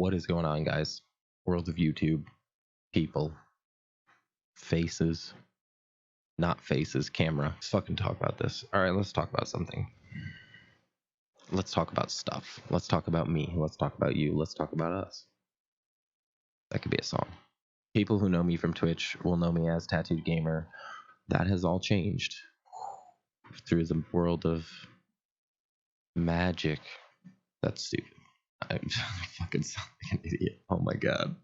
What is going on, guys? World of YouTube, people, faces, not faces, camera. Let's fucking talk about this. All right, let's talk about something. Let's talk about stuff. Let's talk about me. Let's talk about you. Let's talk about us. That could be a song. People who know me from Twitch will know me as TattooedGamer. That has all changed through the world of magic. That's stupid. I fucking sound like an idiot. Oh my god.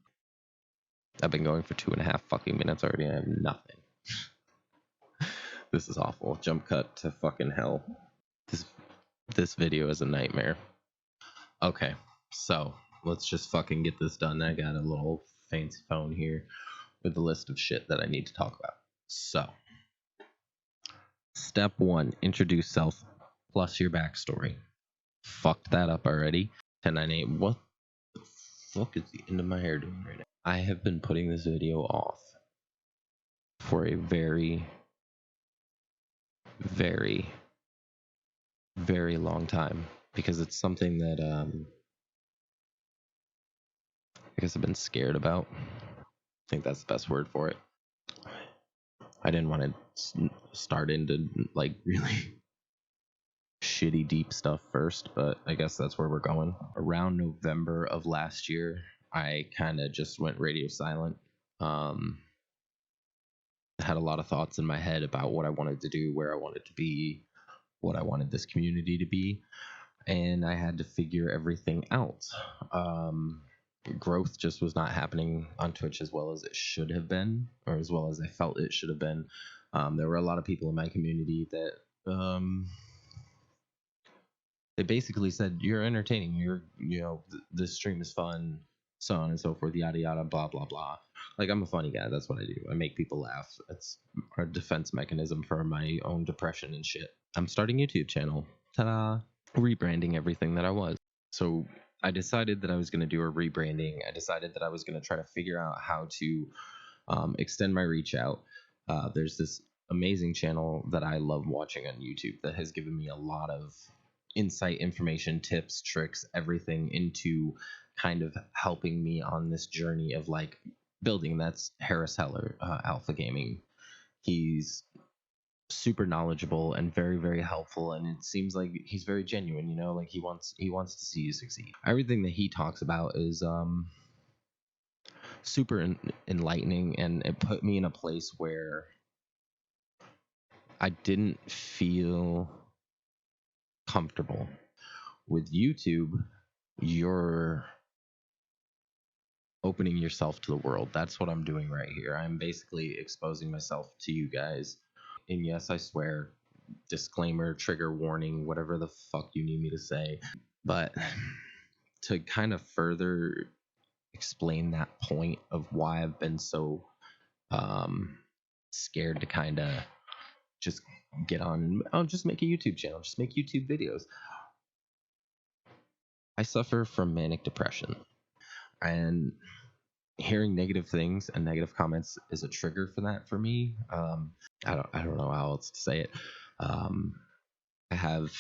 I've been going for 2.5 fucking minutes already and I have nothing. This is awful. Jump cut to fucking hell. This video is a nightmare. Okay, so let's just fucking get this done. I got a little fancy phone here with a list of shit that I need to talk about. So, step 1, introduce self plus your backstory. Fucked that up already. 1098. What the fuck is the end of my hair doing right now? I have been putting this video off for a very, very, very long time because it's something that I guess I've been scared about. I think that's the best word for it. I didn't want to start into like really shitty deep stuff first, but I guess that's where we're going. Around November of last year, I kind of just went radio silent. Had a lot of thoughts in my head about what I wanted to do, where I wanted to be, what I wanted this community to be, and I had to figure everything out. Growth just was not happening on Twitch as well as it should have been, or as well as I felt it should have been. There were a lot of people in my community that they basically said, "You're entertaining. This stream is fun, so on and so forth, yada yada, blah blah blah." Like, I'm a funny guy. That's what I do. I make people laugh. It's our defense mechanism for my own depression and shit. I'm starting a YouTube channel. Ta-da! Rebranding everything that I was. So I decided that I was going to do a rebranding. I decided that I was going to try to figure out how to extend my reach out. There's this amazing channel that I love watching on YouTube that has given me a lot of insight, information, tips, tricks, everything into kind of helping me on this journey of like building. That's Harris Heller, Alpha Gaming. He's super knowledgeable and very, very helpful, and it seems like he's very genuine, like he wants to see you succeed. Everything that he talks about is super enlightening, and it put me in a place where I didn't feel comfortable. With YouTube, you're opening yourself to the world. That's what I'm doing right here. I'm basically exposing myself to you guys. And yes, I swear, disclaimer, trigger warning, whatever the fuck you need me to say. But to kind of further explain that point of why I've been so scared to kind of just get on, just make a YouTube channel, just make YouTube videos. I suffer from manic depression, and hearing negative things and negative comments is a trigger for that for me. I don't know how else to say it. I have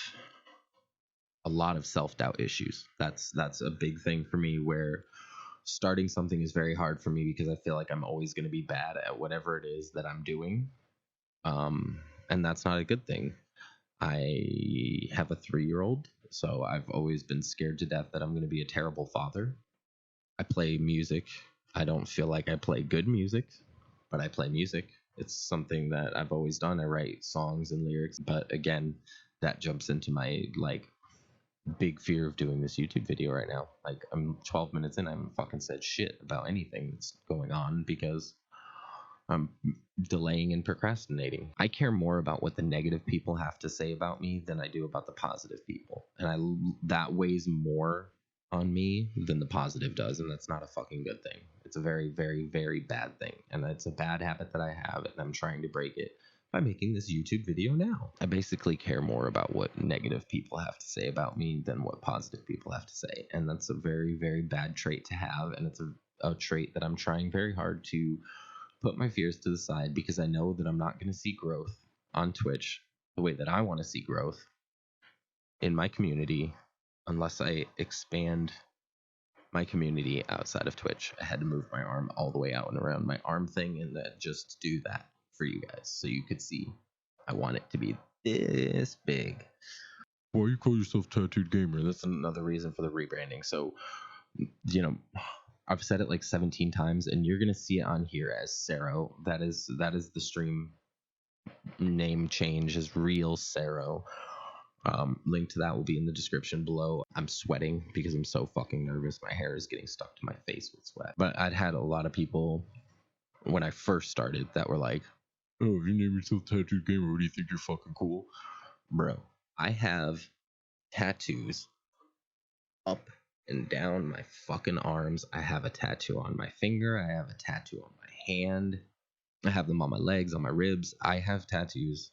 a lot of self-doubt issues. That's a big thing for me, where starting something is very hard for me because I feel like I'm always going to be bad at whatever it is that I'm doing. And that's not a good thing. I have a 3-year-old, so I've always been scared to death that I'm going to be a terrible father. I play music. I don't feel like I play good music, but I play music. It's something that I've always done. I write songs and lyrics, but again, that jumps into my like big fear of doing this YouTube video right now. Like, I'm 12 minutes in, I haven't fucking said shit about anything that's going on because I'm delaying and procrastinating. I care more about what the negative people have to say about me than I do about the positive people. And that weighs more on me than the positive does, and that's not a fucking good thing. It's a very, very, very bad thing, and it's a bad habit that I have, and I'm trying to break it by making this YouTube video now. I basically care more about what negative people have to say about me than what positive people have to say, and that's a very, very bad trait to have, and it's a trait that I'm trying very hard to put my fears to the side, because I know that I'm not going to see growth on Twitch the way that I want to see growth in my community unless I expand my community outside of Twitch. I had to move my arm all the way out and around my arm thing, and then just do that for you guys so you could see. I want it to be this big. Why you call yourself Tattooed Gamer? That's another reason for the rebranding. So, you know, I've said it like 17 times, and you're gonna see it on here as Sero. That is the stream name change, is real Sero. Link to that will be in the description below. I'm sweating because I'm so fucking nervous. My hair is getting stuck to my face with sweat. But I'd had a lot of people when I first started that were like, "Oh, you name yourself Tattooed Gamer. What do you think? You're fucking cool?" Bro, I have tattoos up and down my fucking arms. I have a tattoo on my finger. I have a tattoo on my hand. I have them on my legs, on my ribs. I have tattoos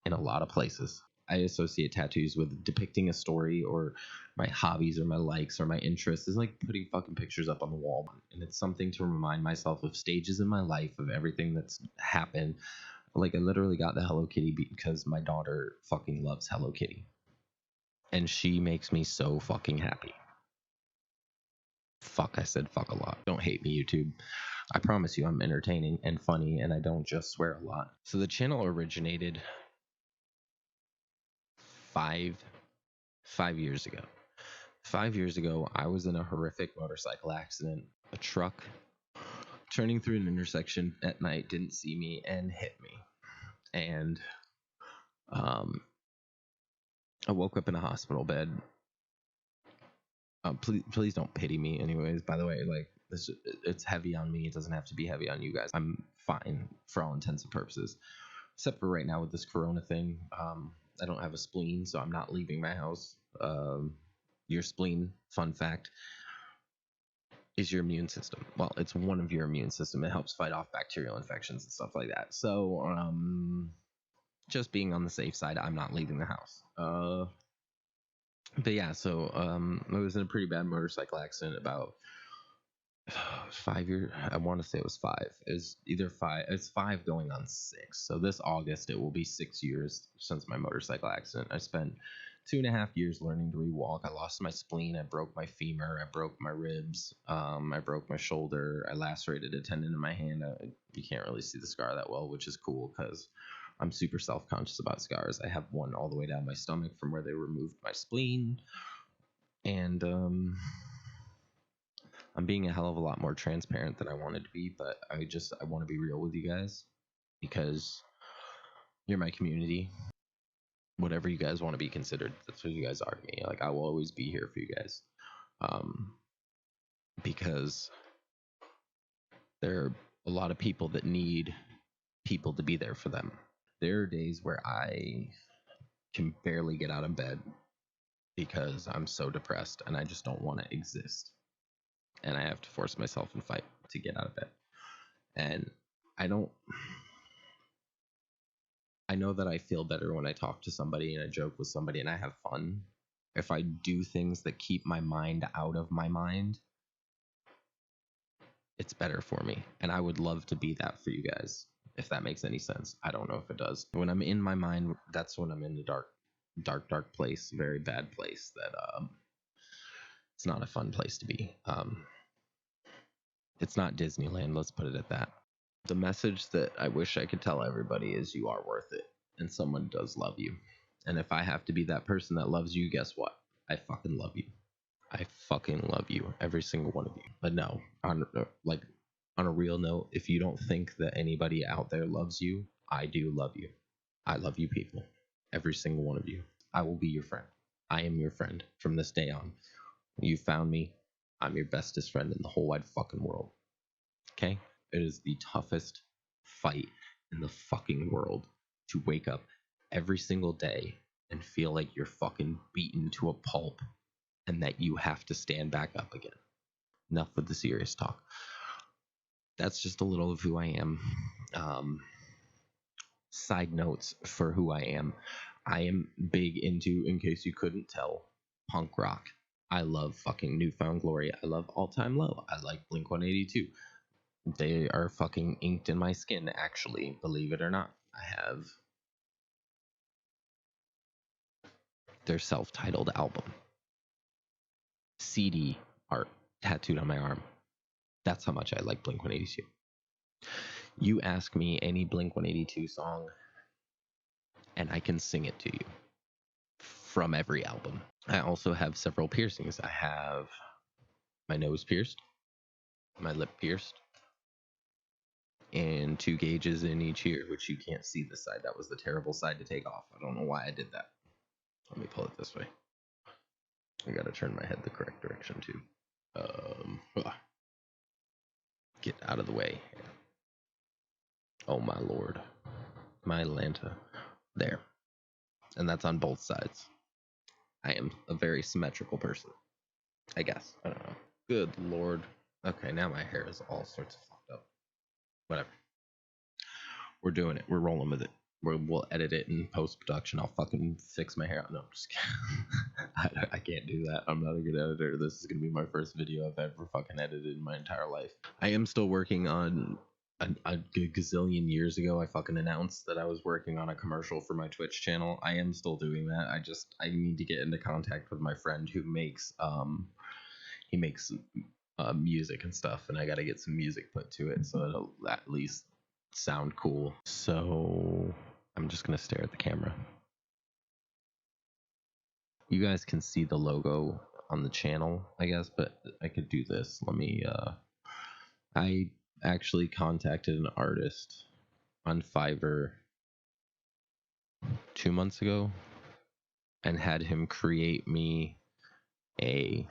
in a lot of places. I associate tattoos with depicting a story or my hobbies or my likes or my interests. It's like putting fucking pictures up on the wall. And it's something to remind myself of stages in my life, of everything that's happened. Like, I literally got the Hello Kitty because my daughter fucking loves Hello Kitty. And she makes me so fucking happy. Fuck, I said fuck a lot. Don't hate me, YouTube. I promise you I'm entertaining and funny, and I don't just swear a lot. So the channel originated five years ago. 5 years ago, I was in a horrific motorcycle accident. A truck turning through an intersection at night didn't see me and hit me. And I woke up in a hospital bed. Please don't pity me. Anyways, by the way, like, it's heavy on me. It doesn't have to be heavy on you guys. I'm fine for all intents and purposes, except for right now with this corona thing. I don't have a spleen, so I'm not leaving my house. Your spleen, fun fact, is your immune system. Well, it's one of your immune system. It helps fight off bacterial infections and stuff like that. So, just being on the safe side, I'm not leaving the house. But yeah, so I was in a pretty bad motorcycle accident about 5 years. I want to say it was 5. It's either 5. It's 5 going on 6. So this August it will be 6 years since my motorcycle accident. I spent 2.5 years learning to rewalk. I lost my spleen. I broke my femur. I broke my ribs. I broke my shoulder. I lacerated a tendon in my hand. You can't really see the scar that well, which is cool because I'm super self-conscious about scars. I have one all the way down my stomach from where they removed my spleen. And I'm being a hell of a lot more transparent than I wanted to be, but I want to be real with you guys because you're my community. Whatever you guys want to be considered, that's what you guys are to me. Like, I will always be here for you guys. Because there are a lot of people that need people to be there for them. There are days where I can barely get out of bed because I'm so depressed and I just don't want to exist. And I have to force myself and fight to get out of bed. And I know that I feel better when I talk to somebody and I joke with somebody and I have fun. If I do things that keep my mind out of my mind, it's better for me. And I would love to be that for you guys, if that makes any sense. I don't know if it does. When I'm in my mind, that's when I'm in the dark place, very bad place that it's not a fun place to be. It's not Disneyland, let's put it at that. The message that I wish I could tell everybody is you are worth it, and someone does love you. And if I have to be that person that loves you, guess what? I fucking love you. I fucking love you, every single one of you. But no, on a real note, if you don't think that anybody out there loves you, I do love you. I love you people, every single one of you. I will be your friend. I am your friend from this day on. You found me. I'm your bestest friend in the whole wide fucking world. Okay? It is the toughest fight in the fucking world to wake up every single day and feel like you're fucking beaten to a pulp and that you have to stand back up again. Enough with the serious talk. That's just a little of who I am. Side notes for who I am. I am big into, in case you couldn't tell, punk rock. I love fucking Newfound Glory. I love All Time Low. I like Blink 182. They are fucking inked in my skin, actually, believe it or not. I have their self-titled album, CD art tattooed on my arm. That's how much I like Blink-182. You ask me any Blink-182 song, and I can sing it to you from every album. I also have several piercings. I have my nose pierced, my lip pierced, and 2 gauges in each ear, which you can't see this side. That was the terrible side to take off. I don't know why I did that. Let me pull it this way. I gotta turn my head the correct direction too. Get out of the way. Oh my lord. My Lanta. There. And that's on both sides. I am a very symmetrical person. I guess. I don't know. Good lord. Okay, now my hair is all sorts of fucked up. Whatever. We're doing it. We're rolling with it. We'll edit it in post-production. I'll fucking fix my hair. No, I'm just kidding. I can't do that. I'm not a good editor. This is going to be my first video I've ever fucking edited in my entire life. I am still working on a gazillion years ago. I fucking announced that I was working on a commercial for my Twitch channel. I am still doing that. I need to get into contact with my friend who makes music and stuff, and I got to get some music put to it so it'll at least sound cool. So I'm just gonna stare at the camera. You guys can see the logo on the channel, I guess, but I could do this. Let me I actually contacted an artist on Fiverr 2 months ago and had him create me he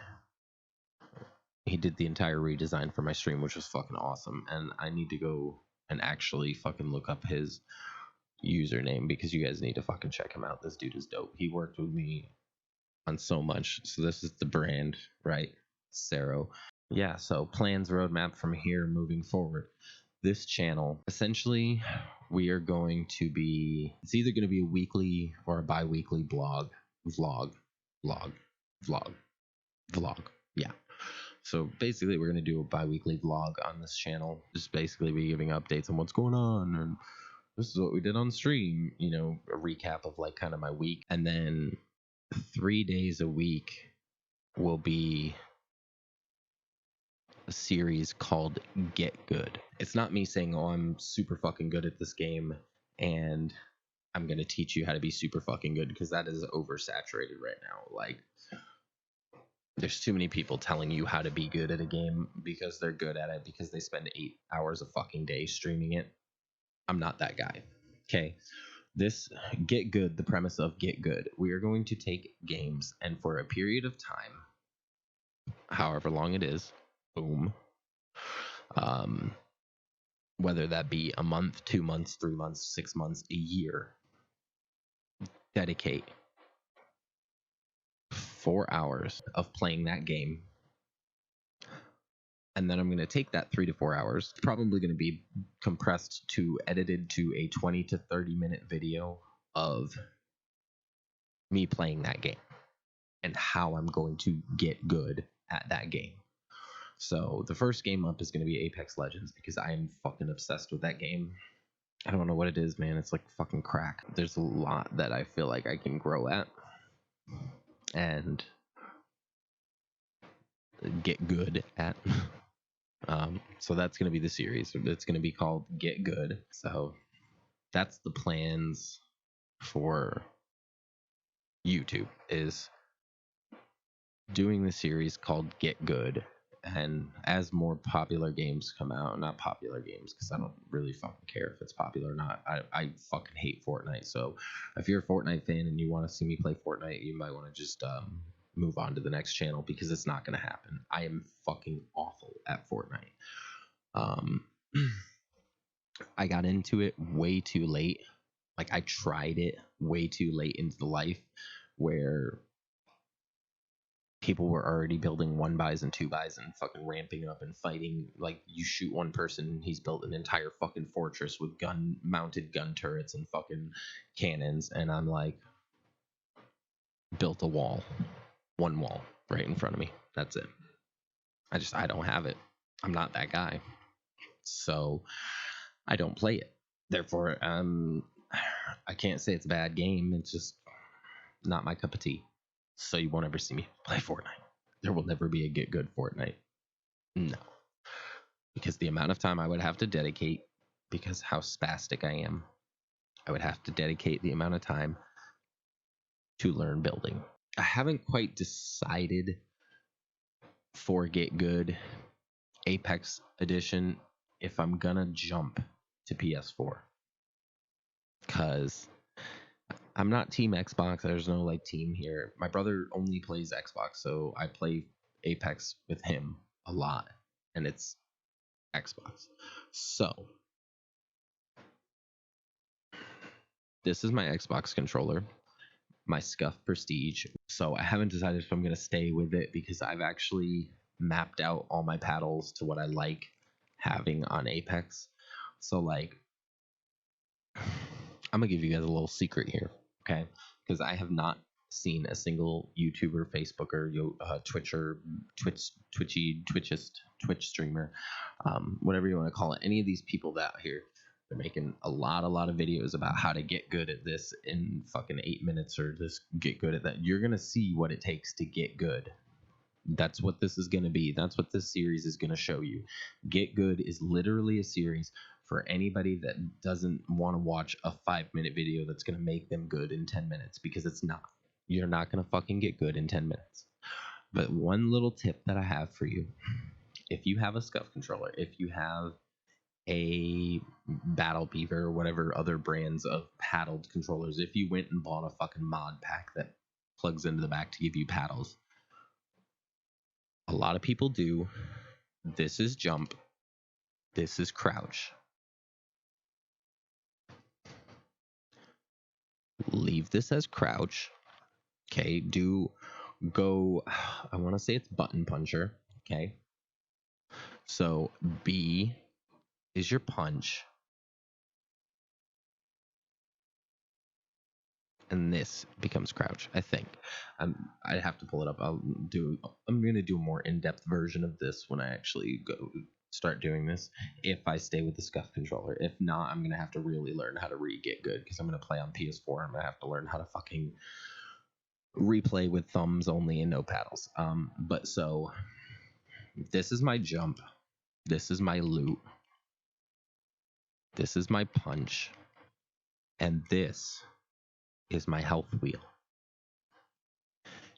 did the entire redesign for my stream, which was fucking awesome. And I need to go and actually fucking look up his username because you guys need to fucking check him out. This dude is dope. He worked with me on so much. So this is the brand, right? Sero. Yeah, so plans, roadmap from here moving forward. This channel, essentially, we are going to be, it's either going to be a weekly or a bi-weekly vlog. Yeah. So basically, we're going to do a bi-weekly vlog on this channel. Just basically be giving updates on what's going on, and this is what we did on stream, you know, a recap of like kind of my week. And then 3 days a week will be a series called Get Good. It's not me saying, oh, I'm super fucking good at this game and I'm going to teach you how to be super fucking good, because that is oversaturated right now. Like, there's too many people telling you how to be good at a game because they're good at it because they spend 8 hours a fucking day streaming it. I'm not that guy. Okay. This Get Good, the premise of Get Good, we are going to take games and for a period of time, however long it is, boom, whether that be a month, 2 months, 3 months, 6 months, a year, dedicate 4 hours of playing that game. And then I'm going to take that 3 to 4 hours, probably going to be compressed to edited to a 20 to 30 minute video of me playing that game and how I'm going to get good at that game. So the first game up is going to be Apex Legends because I am fucking obsessed with that game. I don't know what it is, man. It's like fucking crack. There's a lot that I feel like I can grow at and get good at. So that's going to be the series. It's going to be called Get Good. So that's the plans for YouTube, is doing the series called Get Good. And as more popular games come out, not popular games because I don't really fucking care if it's popular or not. I fucking hate Fortnite. So if you're a Fortnite fan and you want to see me play Fortnite, you might want to just move on to the next channel because it's not going to happen. I am fucking awful at Fortnite. I got into it way too late. Like, I tried it way too late into the life where people were already building 1-bys and 2-bys and fucking ramping up and fighting. Like, you shoot one person, he's built an entire fucking fortress with mounted gun turrets and fucking cannons, and I'm like, built a wall, one wall right in front of me. That's it. I don't have it. I'm not that guy. So I don't play it. Therefore, I can't say it's a bad game. It's just not my cup of tea. So you won't ever see me play Fortnite. There will never be a Get Good Fortnite. No, because the amount of time I would have to dedicate, because how spastic I am, I would have to dedicate the amount of time to learn building. I haven't quite decided for Get Good Apex Edition if I'm gonna jump to PS4, because I'm not Team Xbox. There's no like team here. My brother only plays Xbox, so I play Apex with him a lot, and it's Xbox. So this is my Xbox controller, my Scuff Prestige. So I haven't decided if I'm gonna stay with it, because I've actually mapped out all my paddles to what I like having on Apex. So like, I'm gonna give you guys a little secret here, okay? Because I have not seen a single YouTuber, Facebooker, Twitcher, Twitch streamer, whatever you want to call it, any of these people that out here, they're making a lot of videos about how to get good at this in fucking 8 minutes, or just get good at that. You're gonna see what it takes to get good. That's what this is gonna be. That's what this series is gonna show you. Get Good is literally a series for anybody that doesn't want to watch a 5-minute video that's going to make them good in 10 minutes, because it's not. You're not going to fucking get good in 10 minutes. But one little tip that I have for you, if you have a Scuff controller, if you have a Battle Beaver or whatever other brands of paddled controllers, if you went and bought a fucking mod pack that plugs into the back to give you paddles, a lot of people do. This is jump. This is crouch. Leave this as crouch. Okay, go, I want to say it's button puncher. Okay, so B is your punch, and this becomes crouch, I think. I'd have to pull it up. I'm gonna do a more in-depth version of this when I actually start doing this, if I stay with the Scuff controller. If not, I'm gonna have to really learn how to get good, because I'm gonna play on PS4. I'm gonna have to learn how to fucking replay with thumbs only and no paddles. But so this is my jump, this is my loot, this is my punch, and this is my health wheel.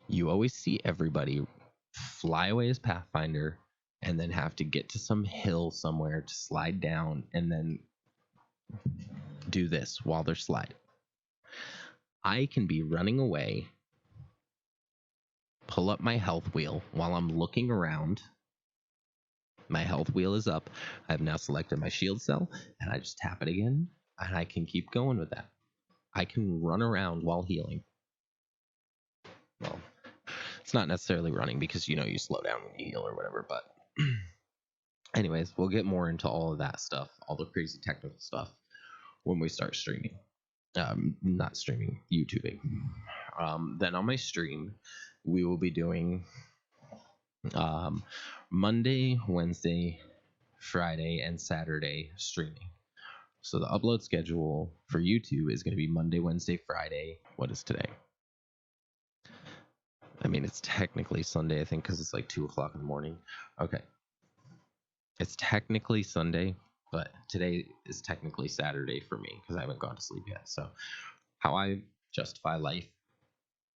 You always see everybody fly away as Pathfinder and then have to get to some hill somewhere to slide down and then do this while they're sliding. I can be running away, pull up my health wheel while I'm looking around. My health wheel is up. I've now selected my shield cell, and I just tap it again, and I can keep going with that. I can run around while healing. Well, it's not necessarily running, because, you slow down when you heal or whatever, but anyways, we'll get more into all of that stuff, all the crazy technical stuff, when we start streaming. Not streaming, YouTubing. Then on my stream, we will be doing Monday, Wednesday, Friday, and Saturday streaming. So the upload schedule for YouTube is going to be Monday, Wednesday, Friday. What is today? I mean, it's technically Sunday, I think, because it's like 2 o'clock in the morning. Okay. It's technically Sunday, but today is technically Saturday for me, because I haven't gone to sleep yet. So how I justify life,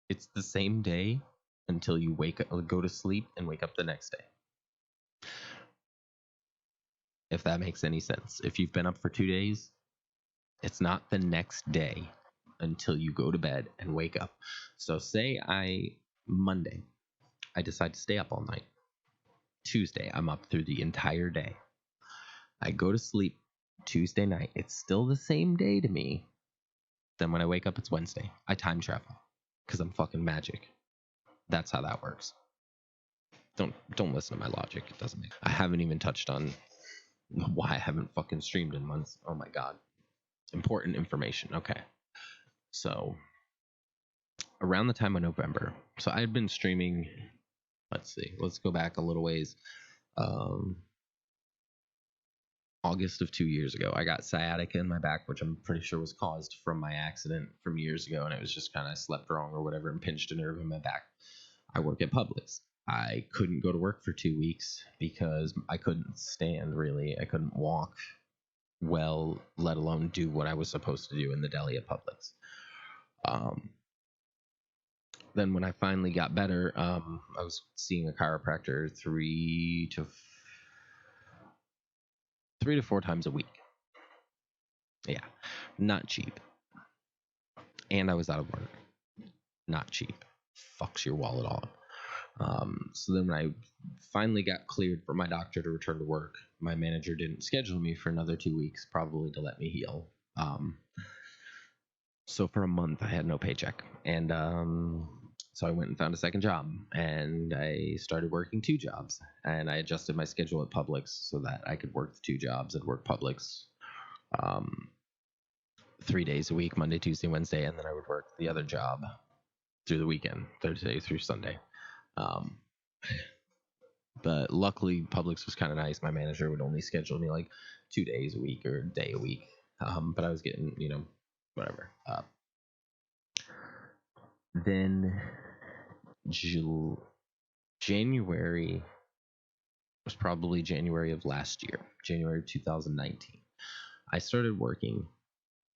it's the same day until you wake up, go to sleep, and wake up the next day. If that makes any sense. If you've been up for 2 days, it's not the next day until you go to bed and wake up. So say Monday, I decide to stay up all night. Tuesday, I'm up through the entire day. I go to sleep Tuesday night. It's still the same day to me. Then when I wake up, it's Wednesday. I time travel, because I'm fucking magic. That's how that works. Don't listen to my logic. It doesn't make. I haven't even touched on why I haven't fucking streamed in months. Oh my god. Important information. Okay. So around the time of November, so I had been streaming, let's go back a little ways. August of 2 years ago, I got sciatica in my back, which I'm pretty sure was caused from my accident from years ago, and it was just kind of slept wrong or whatever and pinched a nerve in my back. I work at Publix. I couldn't go to work for 2 weeks because I couldn't stand, really. I couldn't walk well, let alone do what I was supposed to do in the deli at Publix. Then when I finally got better, I was seeing a chiropractor 3 to 4 times a week. Yeah, not cheap. And I was out of work. Not cheap. Fucks your wallet off. So then when I finally got cleared for my doctor to return to work, my manager didn't schedule me for another 2 weeks, probably to let me heal. So for a month, I had no paycheck. And so I went and found a second job, and I started working 2 jobs. And I adjusted my schedule at Publix so that I could work the 2 jobs. I'd work Publix 3 days a week, Monday, Tuesday, Wednesday, and then I would work the other job through the weekend, Thursday through Sunday. But luckily, Publix was kind of nice. My manager would only schedule me like 2 days a week or a day a week. But I was getting, whatever. Then January was probably January of last year, January 2019. I started working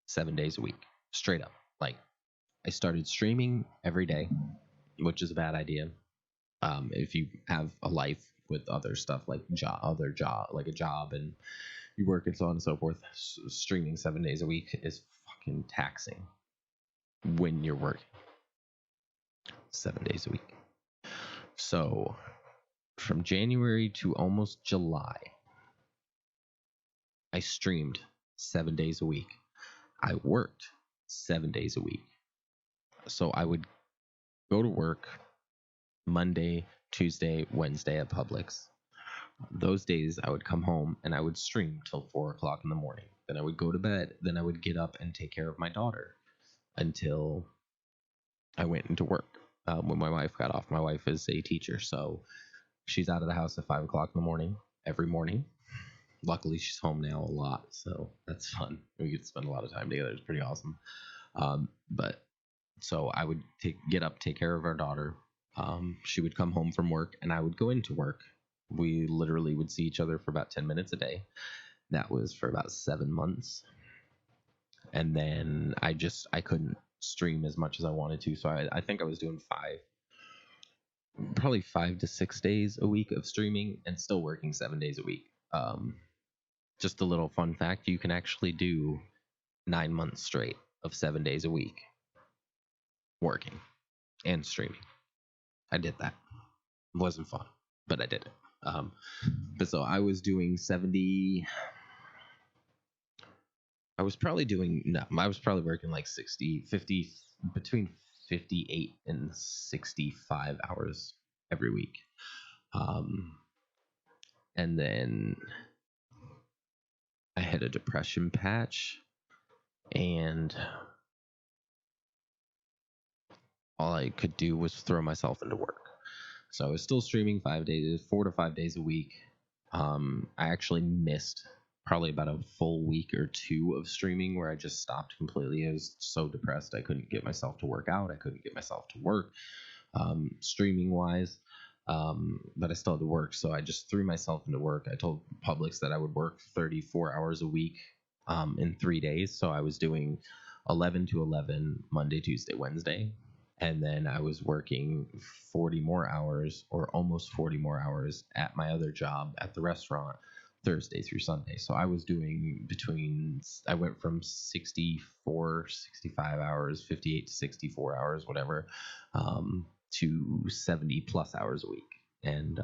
7 days a week, straight up. Like, I started streaming every day, which is a bad idea. If you have a life with other stuff like like a job and you work and so on and so forth, streaming 7 days a week is fucking taxing when you're working 7 days a week. So from January to almost July, I streamed 7 days a week. I worked 7 days a week. So I would go to work Monday, Tuesday, Wednesday at Publix. Those days I would come home and I would stream till 4 o'clock in the morning. Then I would go to bed. Then I would get up and take care of my daughter until I went into work. When my wife got off, my wife is a teacher, so she's out of the house at 5 o'clock in the morning every morning. Luckily, she's home now a lot, so that's fun. We get to spend a lot of time together. It's pretty awesome. But so I would get up, take care of our daughter. She would come home from work, and I would go into work. We literally would see each other for about 10 minutes a day. That was for about 7 months. And then I couldn't stream as much as I wanted to. So I think I was doing probably 5 to 6 days a week of streaming and still working 7 days a week. Just a little fun fact, you can actually do 9 months straight of 7 days a week working and streaming. I did that. It wasn't fun, but I did it. But so I was doing 70. I was probably working like 50, between 58 and 65 hours every week. And then I had a depression patch, and all I could do was throw myself into work. So I was still streaming 4 to 5 days a week. I actually missed probably about a full week or 2 of streaming where I just stopped completely. I was so depressed. I couldn't get myself to work out. I couldn't get myself to work streaming wise. But I still had to work. So I just threw myself into work. I told Publix that I would work 34 hours a week in 3 days. So I was doing 11 to 11 Monday, Tuesday, Wednesday. And then I was working 40 more hours or almost 40 more hours at my other job at the restaurant Thursday through Sunday. So I was doing I went from 64, 65 hours, 58 to 64 hours, whatever, to 70 plus hours a week. And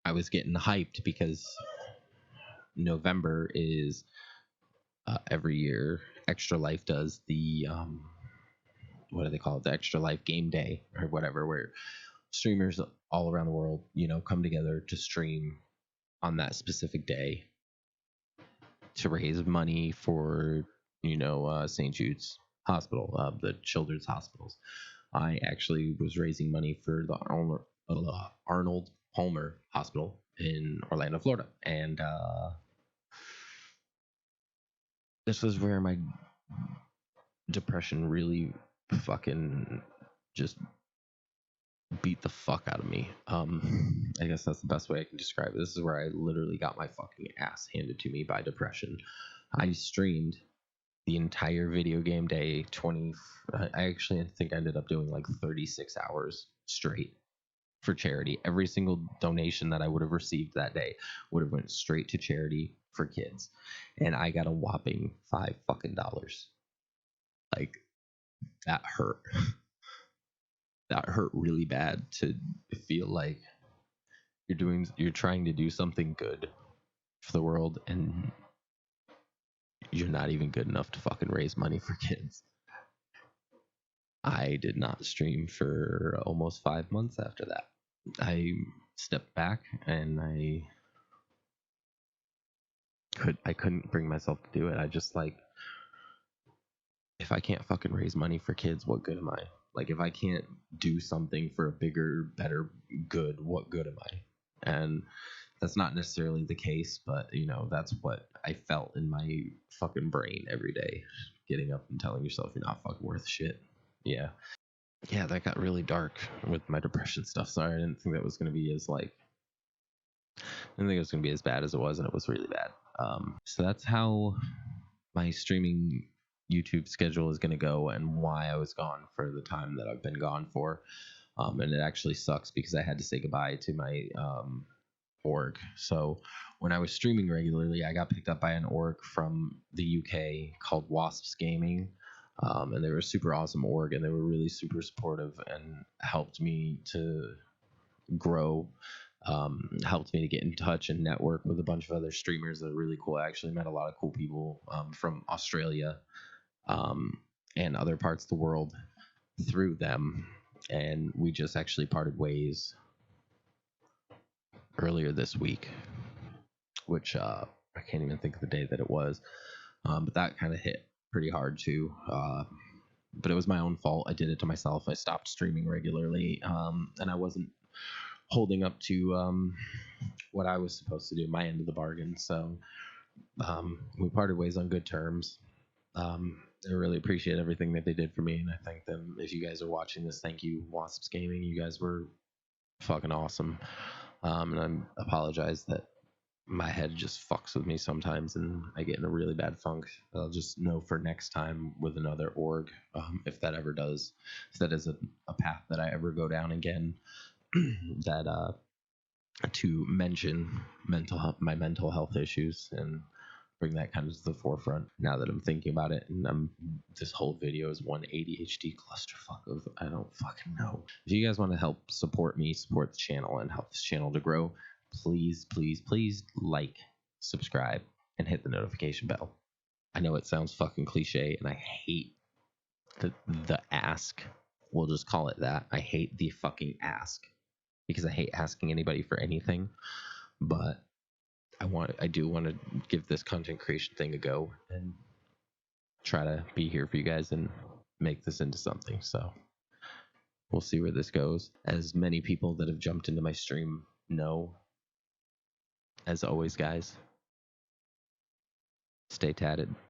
I was getting hyped because November is every year Extra Life does the what do they call it, the Extra Life game day or whatever, where streamers all around the world come together to stream on that specific day to raise money for St. Jude's Hospital, the children's hospitals. I actually was raising money for the Arnold Palmer Hospital in Orlando, Florida, and this was where my depression really fucking just beat the fuck out of me. I guess that's the best way I can describe it. This is where I literally got my fucking ass handed to me by depression. I streamed the entire video game day, I actually think I ended up doing like 36 hours straight for charity. Every single donation that I would have received that day would have went straight to charity for kids, and I got a whopping $5 fucking. Like, that hurt. That hurt really bad, to feel like you're trying to do something good for the world, and you're not even good enough to fucking raise money for kids. I did not stream for almost 5 months after that. I stepped back, and I couldn't bring myself to do it. I just, like, if I can't fucking raise money for kids, what good am I? Like, if I can't do something for a bigger, better good, what good am I? And that's not necessarily the case, but, you know, that's what I felt in my fucking brain every day, getting up and telling yourself you're not fucking worth shit. Yeah. Yeah, that got really dark with my depression stuff. Sorry, I didn't think that was going to be as, like, I didn't think it was going to be as bad as it was, and it was really bad. So that's how my streaming YouTube schedule is going to go, and why I was gone for the time that I've been gone for. And it actually sucks because I had to say goodbye to my org. So when I was streaming regularly, I got picked up by an org from the UK called Wasps Gaming. And they were a super awesome org, and they were really super supportive and helped me to grow, helped me to get in touch and network with a bunch of other streamers that are really cool. I actually met a lot of cool people from Australia and other parts of the world through them, and we just actually parted ways earlier this week, which I can't even think of the day that it was, but that kind of hit pretty hard too. But it was my own fault. I did it to myself. I stopped streaming regularly, and I wasn't holding up to what I was supposed to do, my end of the bargain. So we parted ways on good terms. I really appreciate everything that they did for me, and I thank them. If you guys are watching this, thank you, Wasps Gaming. You guys were fucking awesome. And I apologize that my head just fucks with me sometimes, and I get in a really bad funk. I'll just know for next time with another org, if that is a path that I ever go down again, that to mention my mental health issues, and bring that kind of to the forefront now that I'm thinking about it. And this whole video is one ADHD clusterfuck of I don't fucking know. If you guys want to help support me, support the channel, and help this channel to grow, please, please, please like, subscribe, and hit the notification bell. I know it sounds fucking cliche, and I hate the ask. We'll just call it that. I hate the fucking ask, because I hate asking anybody for anything, but I do want to give this content creation thing a go and try to be here for you guys and make this into something. So we'll see where this goes. As many people that have jumped into my stream know, as always, guys, stay tatted.